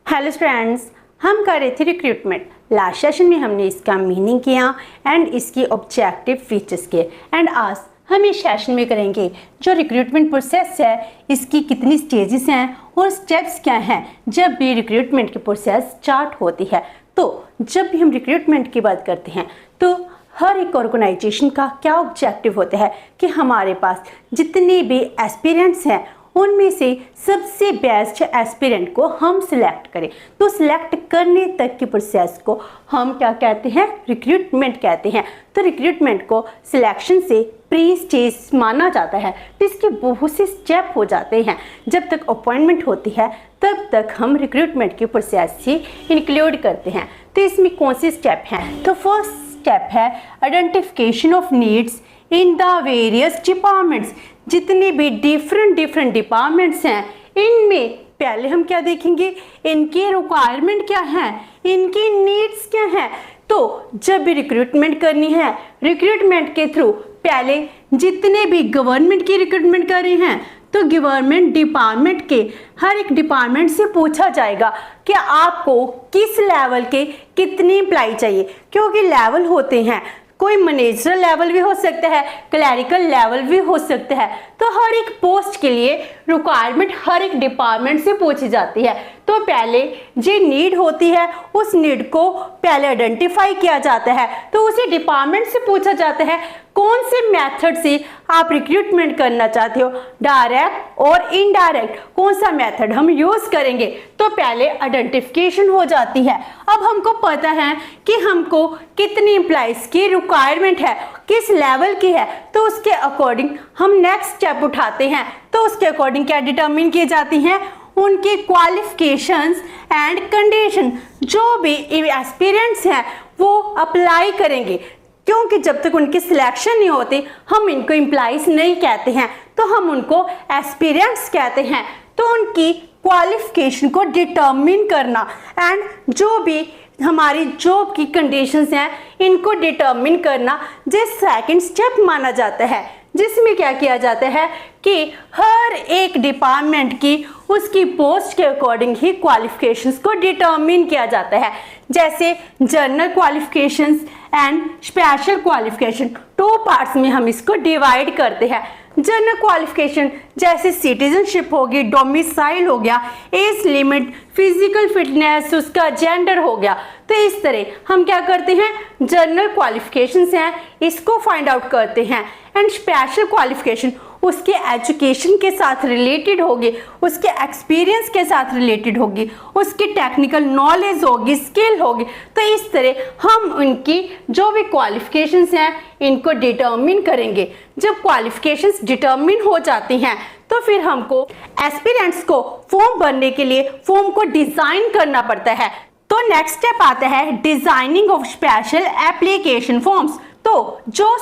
Hello friends, हम कर रहे थे रिक्रूटमेंट। लास्ट सेशन में हमने इसका मीनिंग किया एंड इसकी ऑब्जेक्टिव फीचर्स के। एंड आज हम इस सेशन में करेंगे जो रिक्रूटमेंट प्रोसेस है, इसकी कितनी स्टेजेस हैं और स्टेप्स क्या हैं जब भी रिक्रूटमेंट की प्रोसेस स्टार्ट होती है। तो जब भी हम रिक्रूटमेंट की बात करते हैं तो हर एक ऑर्गेनाइजेशन का क्या ऑब्जेक्टिव होता है कि हमारे पास जितने भी एस्पिरेंट्स हैं उनमें से सबसे बेस्ट एस्पिरेंट को हम सिलेक्ट करें। तो सिलेक्ट करने तक की प्रोसेस को हम क्या कहते हैं? रिक्रूटमेंट कहते हैं। तो रिक्रूटमेंट को सिलेक्शन से प्री स्टेज माना जाता है। तो इसके बहुत से स्टेप हो जाते हैं। जब तक अपॉइंटमेंट होती है तब तक हम रिक्रूटमेंट की प्रोसेस ही इंक्लूड करते हैं। तो इसमें कौन से स्टेप हैं? तो फर्स्ट स्टेप है identification of needs in the various departments. जितने भी डिफरेंट डिपार्टमेंट्स हैं इनमें पहले हम क्या देखेंगे? इनकी रिक्वायरमेंट क्या है, इनकी नीड्स क्या है। तो जब भी रिक्रूटमेंट करनी है, रिक्रूटमेंट के थ्रू पहले जितने भी गवर्नमेंट की रिक्रूटमेंट कर रहे हैं तो गवर्नमेंट डिपार्टमेंट के हर एक डिपार्टमेंट से पूछा जाएगा कि आपको किस लेवल के कितने एम्प्लॉय चाहिए। क्योंकि लेवल होते हैं, कोई मैनेजरल लेवल भी हो सकता है, क्लैरिकल लेवल भी हो सकता है। तो हर एक पोस्ट के लिए रिक्वायरमेंट हर एक डिपार्टमेंट से पूछी जाती है। तो पहले जो नीड होती है उस नीड को पहले आइडेंटिफाई किया जाता है। तो उसी डिपार्टमेंट से पूछा जाता है कौन से मेथड से आप रिक्रूटमेंट करना चाहते हो, डायरेक्ट और इनडायरेक्ट, कौन सा मेथड हम यूज करेंगे। तो पहले आइडेंटिफिकेशन हो जाती है। अब हमको पता है कि हमको कितनी एम्प्लॉइज की रिक्वायरमेंट है, किस लेवल की है। तो उसके अकॉर्डिंग हम नेक्स्ट स्टेप उठाते हैं। तो उसके अकॉर्डिंग क्या डिटरमिन की जाती हैं? उनकी क्वालिफिकेशंस एंड कंडीशन। जो भी एस्पिरेंट्स हैं वो अप्लाई करेंगे, क्योंकि जब तक उनकी सिलेक्शन नहीं होती हम इनको एम्प्लॉइज नहीं कहते हैं, तो हम उनको एस्पिरेंट्स कहते हैं। तो उनकी क्वालिफिकेशन को डिटरमिन करना एंड जो भी हमारी जॉब की कंडीशंस हैं इनको डिटरमिन करना जो सेकंड स्टेप माना जाता है। जिसमें क्या किया जाता है कि हर एक डिपार्टमेंट की उसकी पोस्ट के अकॉर्डिंग ही क्वालिफिकेशंस को डिटरमिन किया जाता है। जैसे general qualifications and special qualification, two parts में हम इसको डिवाइड करते हैं। जनरल क्वालिफिकेशन जैसे सिटीजनशिप होगी, डोमिसाइल हो गया, एज लिमिट, फिजिकल फिटनेस, उसका जेंडर हो गया। तो इस तरह हम क्या करते हैं? जनरल क्वालिफिकेशंस हैं इसको फाइंड आउट करते हैं। एंड स्पेशल क्वालिफिकेशन उसके एजुकेशन के साथ रिलेटेड होगी, उसके एक्सपीरियंस के साथ रिलेटेड होगी, उसकी टेक्निकल नॉलेज होगी, स्किल होगी। तो इस तरह हम उनकी जो भी क्वालिफिकेशंस हैं इनको डिटरमिन करेंगे। जब क्वालिफिकेशंस डिटरमिन हो जाती हैं तो फिर हमको एस्पिरेंट्स को फॉर्म भरने के लिए फॉर्म को डिजाइन करना पड़ता है। तो नेक्स्ट स्टेप आता है designing of special application forms. तो जो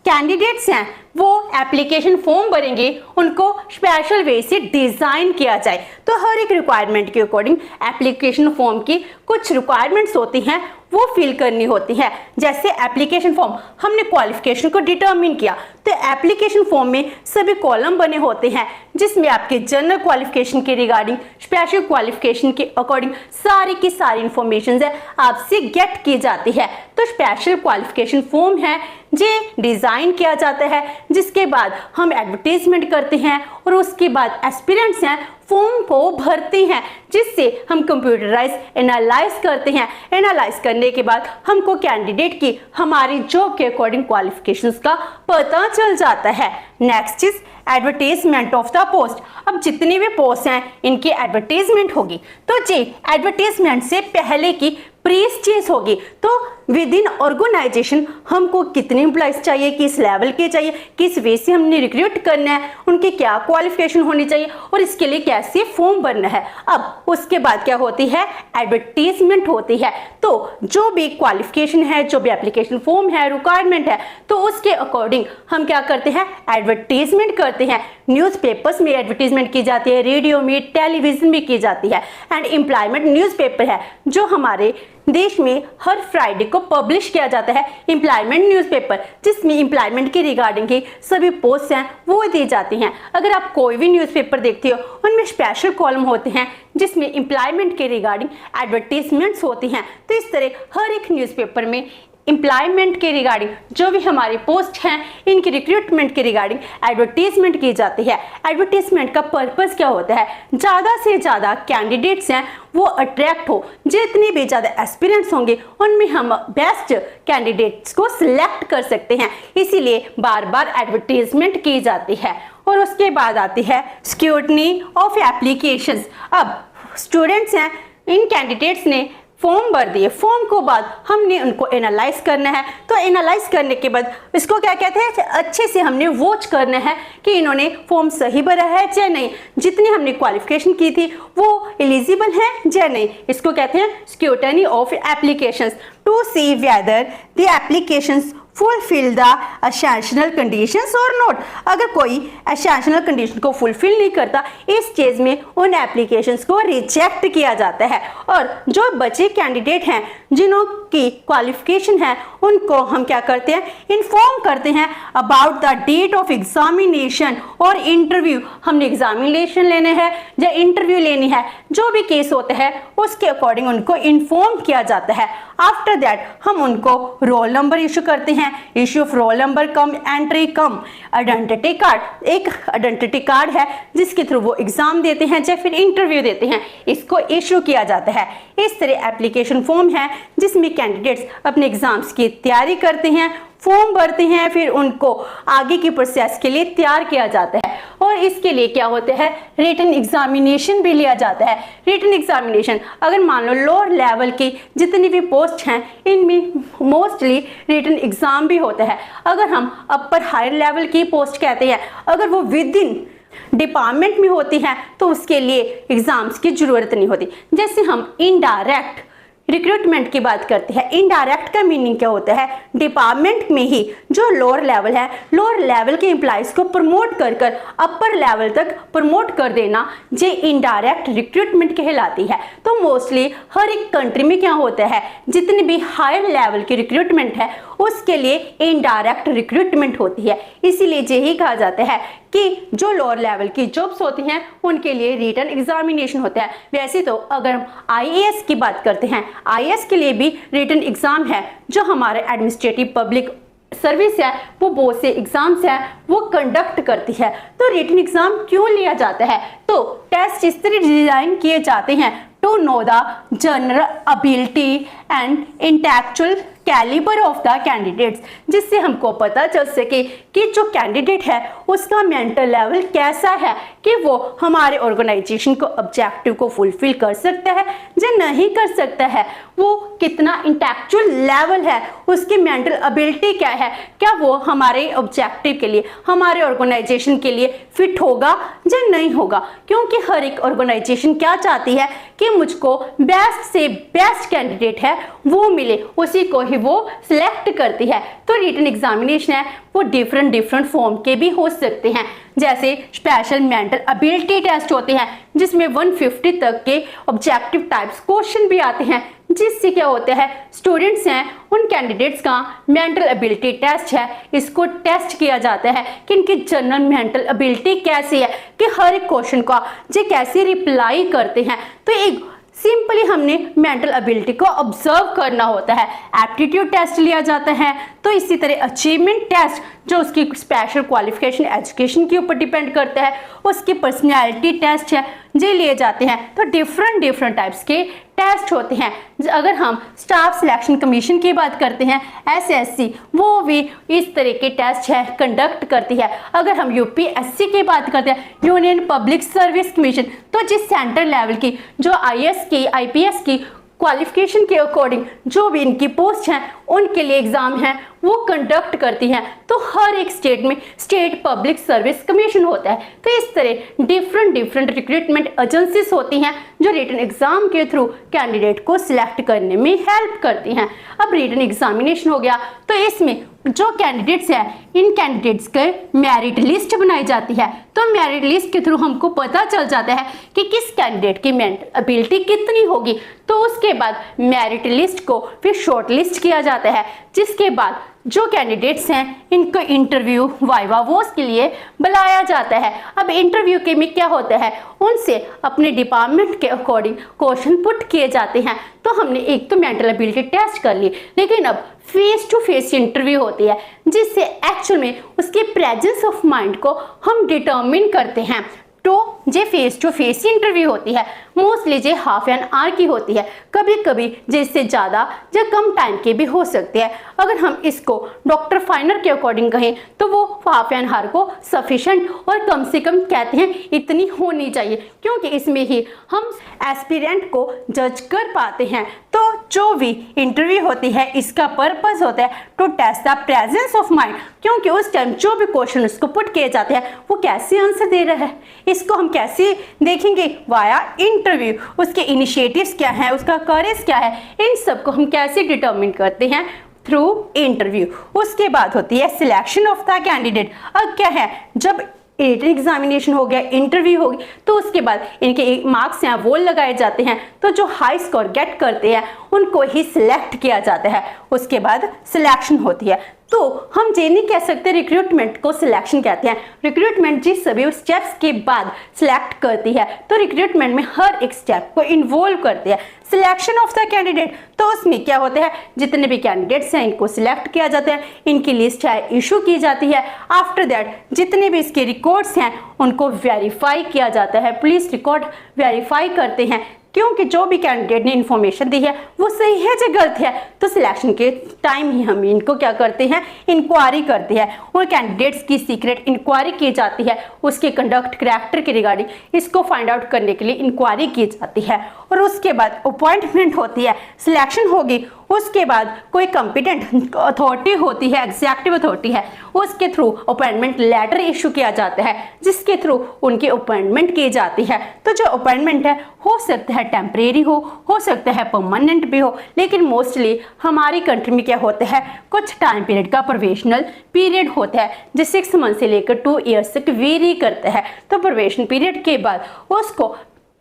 कैंडिडेट्स हैं वो एप्लीकेशन फॉर्म भरेंगे, उनको स्पेशल वे से डिजाइन किया जाए। तो हर एक रिक्वायरमेंट के अकॉर्डिंग एप्लीकेशन फॉर्म की कुछ रिक्वायरमेंट्स होती हैं वो फिल करनी होती है। जैसे एप्लीकेशन फॉर्म हमने क्वालिफिकेशन को डिटरमिन किया तो एप्लीकेशन फॉर्म में सभी कॉलम बने होते हैं जिसमें आपके जनरल क्वालिफिकेशन के रिगार्डिंग, स्पेशल क्वालिफिकेशन के अकॉर्डिंग सारी की सारी इंफॉर्मेशन है आपसे गेट की जाती है। तो स्पेशल क्वालिफिकेशन फॉर्म है जो डिजाइन किया जाता है, जिसके बाद हम एडवर्टीजमेंट करते हैं और उसके बाद एस्पिरेंट्स हैं फॉर्म को भरते हैं, जिससे हम कंप्यूटराइज एनालाइज करते हैं। एनालाइज करने के बाद हमको कैंडिडेट की हमारी जॉब के अकॉर्डिंग क्वालिफिकेशंस का पता चल जाता है। Next is advertisement of the post. अब जितनी भी पोस्ट हैं इनकी एडवर्टीजमेंट होगी। तो जी एडवर्टीजमेंट से पहले की प्री स्टेज होगी। तो विद इन ऑर्गेनाइजेशन हमको कितने एम्प्लॉइज चाहिए, किस लेवल के चाहिए, किस वे से हमने रिक्रूट करना है, उनकी क्या क्वालिफिकेशन होनी चाहिए और इसके लिए कैसे फॉर्म भरना है। अब उसके बाद क्या होती है? एडवर्टीजमेंट होती है। तो जो भी क्वालिफिकेशन है, जो भी एप्लीकेशन फॉर्म है, रिक्वायरमेंट है, तो उसके अकॉर्डिंग हम क्या करते हैं? एडवर्टीजमेंट करते हैं। न्यूज़पेपर्स में एडवर्टीजमेंट की जाती है, रेडियो में, टेलीविजन में की जाती है। एंड एम्प्लॉयमेंट न्यूज़पेपर है जो हमारे देश में हर फ्राइडे को पब्लिश किया जाता है एम्प्लॉयमेंट न्यूज़पेपर, जिसमें एम्प्लॉयमेंट के रिगार्डिंग की सभी पोस्ट हैं वो दी जाती हैं। अगर आप कोई भी न्यूज़पेपर देखते हो उनमें स्पेशल कॉलम होते हैं जिसमें एम्प्लॉयमेंट के रिगार्डिंग एडवर्टीजमेंट्स होती हैं। तो इस तरह हर एक न्यूज़पेपर में एम्प्लॉयमेंट के रिगार्डिंग जो भी हमारी पोस्ट हैं इनकी रिक्रूटमेंट के रिगार्डिंग एडवर्टीजमेंट की जाती है। एडवर्टीजमेंट का पर्पस क्या होता है, ज़्यादा से ज़्यादा कैंडिडेट्स हैं वो अट्रैक्ट हो, जितने भी ज़्यादा एस्पिरेंट्स होंगे उनमें हम बेस्ट कैंडिडेट्स को सिलेक्ट कर सकते हैं, इसीलिए बार बार एडवर्टीजमेंट की जाती है। और उसके बाद आती है स्क्रूटनी ऑफ एप्लीकेशंस। अब स्टूडेंट्स हैं, इन कैंडिडेट्स ने फॉर्म भर दिए, फॉर्म को बाद हमने उनको एनालाइज करना है। तो एनालाइज करने के बाद इसको क्या कहते हैं, अच्छे से हमने वॉच करना है कि इन्होंने फॉर्म सही भरा है या नहीं, जितनी हमने क्वालिफिकेशन की थी वो एलिजिबल है या नहीं। इसको कहते हैं scrutiny of applications to see whether the applications fulfil the essential conditions और नॉट। अगर कोई एसेंशियल कंडीशन को फुलफिल नहीं करता, इस स्टेज में उन एप्लीकेशंस को रिजेक्ट किया जाता है। और जो बचे कैंडिडेट हैं जिन्हों की क्वालिफिकेशन है उनको हम क्या करते हैं, इन्फॉर्म करते हैं about the date of examination और इंटरव्यू। हमने एग्जामिनेशन लेने हैं या इंटरव्यू लेनी है, जो भी केस होता है उसके अकॉर्डिंग उनको इन्फॉर्म किया जाता है। आफ्टर दैट हम उनको रोल नंबर इशू करते हैं, issue of roll number come entry come identity card. एक आइडेंटिटी कार्ड है जिसके थ्रू वो एग्जाम देते हैं या फिर इंटरव्यू देते हैं, इसको इशू किया जाता है। इस तरह एप्लीकेशन फॉर्म है जिसमें कैंडिडेट्स अपने एग्जाम्स की तैयारी करते हैं, फॉर्म भरते हैं, फिर उनको आगे की प्रोसेस के लिए तैयार किया जाता है। और इसके लिए क्या होता है, रिटन एग्जामिनेशन भी लिया जाता है। रिटन एग्जामिनेशन अगर मान लो लोअर लेवल की जितनी भी पोस्ट हैं इनमें मोस्टली रिटन एग्जाम भी होता है। अगर हम अपर हायर लेवल की पोस्ट कहते हैं, अगर वो विद इन डिपार्टमेंट में होती हैं तो उसके लिए एग्जाम्स की जरूरत नहीं होती। जैसे हम इनडायरेक्ट रिक्रूटमेंट की बात करते हैं, इनडायरेक्ट का मीनिंग क्या होता है, डिपार्टमेंट में ही जो लोअर लेवल है, लोअर लेवल के एम्प्लॉइज को प्रमोट कर कर अपर लेवल तक प्रमोट कर देना, ये इनडायरेक्ट रिक्रूटमेंट कहलाती है। तो मोस्टली हर एक कंट्री में क्या होता है, जितनी भी हायर लेवल की रिक्रूटमेंट है उसके लिए इनडायरेक्ट रिक्रूटमेंट होती है। इसीलिए यही कहा जाता है कि जो लोअर लेवल की जॉब्स होती हैं उनके लिए रिटन एग्जामिनेशन होता है। वैसे तो अगर हम आईएएस की बात करते हैं, आईएएस के लिए भी रिटन एग्जाम है। जो हमारे एडमिनिस्ट्रेटिव पब्लिक सर्विस है वो बहुत से एग्जाम्स है वो कंडक्ट करती है। तो रिटन एग्जाम क्यों लिया जाता है, तो टेस्ट इस तरह डिजाइन किए जाते हैं to know the general ability and intellectual calibre of the candidates, जिससे हमको पता चल सके कि जो कैंडिडेट है उसका मेंटल लेवल कैसा है, कि वो हमारे ऑर्गेनाइजेशन को ऑब्जेक्टिव को फुलफिल कर सकता है या नहीं कर सकता है, वो कितना इंटेलेक्चुअल लेवल है, उसकी मेंटल एबिलिटी क्या है, क्या वो हमारे ऑब्जेक्टिव के लिए, हमारे ऑर्गेनाइजेशन के लिए फिट होगा या नहीं होगा। क्योंकि हर एक ऑर्गेनाइजेशन क्या चाहती है कि मुझको बेस्ट से बेस्ट कैंडिडेट है वो मिले, उसी को ही वो सिलेक्ट करती है। तो रिटन एग्जामिनेशन है वो डिफरेंट फॉर्म के भी हो सकते हैं, जैसे स्पेशल मेंटल एबिलिटी टेस्ट होते हैं जिसमें 150 तक के ऑब्जेक्टिव टाइप्स क्वेश्चन भी आते हैं, जिससे क्या होता है स्टूडेंट्स हैं उन कैंडिडेट्स का मेंटल एबिलिटी टेस्ट है, इसको टेस्ट किया जाता है कि इनकी जनरल मेंटल एबिलिटी कैसी है, कि हर एक क्वेश्चन का ये कैसे रिप्लाई करते हैं। तो एक सिंपली हमने मेंटल एबिलिटी को ऑब्जर्व करना होता है। एप्टीट्यूड टेस्ट लिया जाता है, तो इसी तरह अचीवमेंट टेस्ट जो उसकी स्पेशल क्वालिफिकेशन एजुकेशन के ऊपर डिपेंड करता है, उसकी पर्सनैलिटी टेस्ट है ये लिए जाते हैं। तो डिफरेंट टाइप्स के टेस्ट होते हैं। अगर हम स्टाफ सिलेक्शन कमीशन की बात करते हैं एसएससी, वो भी इस तरह के टेस्ट है कंडक्ट करती है। अगर हम यूपीएससी की बात करते हैं यूनियन पब्लिक सर्विस कमीशन, तो जिस सेंट्रल लेवल की जो आईएएस की आईपीएस की क्वालिफिकेशन के अकॉर्डिंग जो भी इनकी पोस्ट हैं उनके लिए एग्जाम है वो कंडक्ट करती हैं। तो हर एक स्टेट में स्टेट पब्लिक सर्विस कमीशन होता है। तो इस तरह डिफरेंट रिक्रूटमेंट एजेंसीज होती हैं जो रिटन एग्जाम के थ्रू कैंडिडेट को सिलेक्ट करने में हेल्प करती हैं। अब रिटन एग्जामिनेशन हो गया तो इसमें जो कैंडिडेट्स हैं इन कैंडिडेट्स के मेरिट लिस्ट बनाई जाती है। तो मेरिट लिस्ट के थ्रू हमको पता चल जाता है कि किस कैंडिडेट की मेंटल एबिलिटी कितनी होगी। तो उसके बाद मेरिट लिस्ट को फिर शॉर्ट लिस्ट किया जाता है, जिसके बाद जो कैंडिडेट्स हैं इनको इंटरव्यू वाइवा वोस के लिए बुलाया जाता है। अब इंटरव्यू के में क्या होता है, उनसे अपने डिपार्टमेंट के अकॉर्डिंग क्वेश्चन पुट किए जाते हैं। तो हमने एक तो मेंटल एबिलिटी टेस्ट कर ली, लेकिन अब फेस टू फेस इंटरव्यू होती है जिससे एक्चुअल में उसके प्रेजेंस ऑफ माइंड को हम डिटर्मिन करते हैं। तो जे फेस टू फेस इंटरव्यू होती है mostly J half an hour की होती है, कभी कभी जिससे ज़्यादा या कम टाइम की भी हो सकती है। अगर हम इसको डॉक्टर फाइनर के अकॉर्डिंग कहें तो वो हाफ एन आवर को सफिशेंट और कम से कम कहते हैं इतनी होनी चाहिए, क्योंकि इसमें ही हम एस्पिरेंट को जज कर पाते हैं। तो जो भी इंटरव्यू होती है इसका पर्पस होता है to test the presence of mind, क्योंकि उस टाइम जो भी क्वेश्चन उसको पुट किए जाते हैं वो कैसे आंसर दे रहा है इसको हम कैसे देखेंगे वाया इंटरव्यू। उसके इनिशिएटिव्स क्या है, उसका करेज क्या है, इन सब को हम कैसे डिटर्मिन करते हैं थ्रू इंटरव्यू। उसके बाद होती है सिलेक्शन ऑफ द कैंडिडेट। अब क्या है, जब रिटन एग्जामिनेशन हो गया, इंटरव्यू हो गई, तो उसके बाद इनके मार्क्स हैं वो लगाए जाते हैं। तो जो हाई स्कोर गेट करते हैं उनको ही सिलेक्ट किया जाता है। उसके बाद सिलेक्शन होती है। तो हम ये नहीं कह सकते रिक्रूटमेंट को सिलेक्शन कहते हैं। रिक्रूटमेंट जिस सभी स्टेप्स के बाद सिलेक्ट करती है, तो रिक्रूटमेंट में हर एक स्टेप को इन्वॉल्व करती है। सिलेक्शन ऑफ द कैंडिडेट, तो उसमें क्या होता है, जितने भी कैंडिडेट्स हैं इनको सिलेक्ट किया जाता है, इनकी लिस्ट है इशू की जाती है। आफ्टर दैट जितने भी इसके रिकॉर्ड्स हैं उनको वेरीफाई किया जाता है। पुलिस रिकॉर्ड वेरीफाई करते हैं, क्योंकि जो भी कैंडिडेट ने इन्फॉर्मेशन दी है वो सही है या गलत है। तो सिलेक्शन के टाइम ही हम इनको क्या करते हैं, इंक्वायरी करते हैं और कैंडिडेट्स की सीक्रेट इंक्वायरी की जाती है। उसके कंडक्ट करैक्टर के रिगार्डिंग इसको फाइंड आउट करने के लिए इंक्वायरी की जाती है। और उसके बाद अपॉइंटमेंट होती है। सिलेक्शन होगी, उसके बाद कोई कॉम्पिटेंट अथॉरिटी होती है, एग्जीक्यूटिव अथॉरिटी है, उसके थ्रू अपॉइंटमेंट लेटर इशू किया जाता है, जिसके थ्रू उनकी अपॉइंटमेंट की जाती है। तो जो अपॉइंटमेंट है हो सकता है टेम्परेरी हो सकता है परमानेंट भी हो, लेकिन मोस्टली हमारी कंट्री में क्या होता है, कुछ टाइम पीरियड का प्रोबेशनल पीरियड होता है जो 6 मंथ से लेकर 2 ईयर्स तक वेरी करता है। तो प्रोबेशन पीरियड के बाद उसको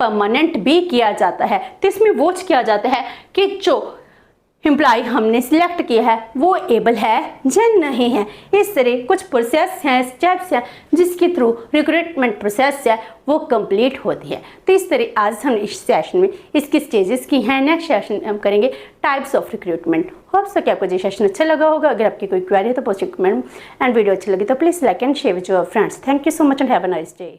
परमानेंट भी किया जाता है। तो इसमें वॉच किया जाता है कि जो एम्प्लॉय हमने सिलेक्ट किया है वो एबल है या नहीं है। इस तरह कुछ प्रोसेस हैं, स्टेप्स हैं जिसके थ्रू रिक्रूटमेंट प्रोसेस है वो कंप्लीट होती है। तो इस तरह आज हम इस सेशन में इसकी स्टेजेस की हैं। नेक्स्ट सेशन हम करेंगे types of recruitment. Hope so कि आपको ये सेशन अच्छा लगा होगा। अगर आपकी कोई क्वेरी है तो पोस्ट कमेंट, एंड वीडियो अच्छी लगी तो please like and share with your friends. Thank you so much and have a nice day.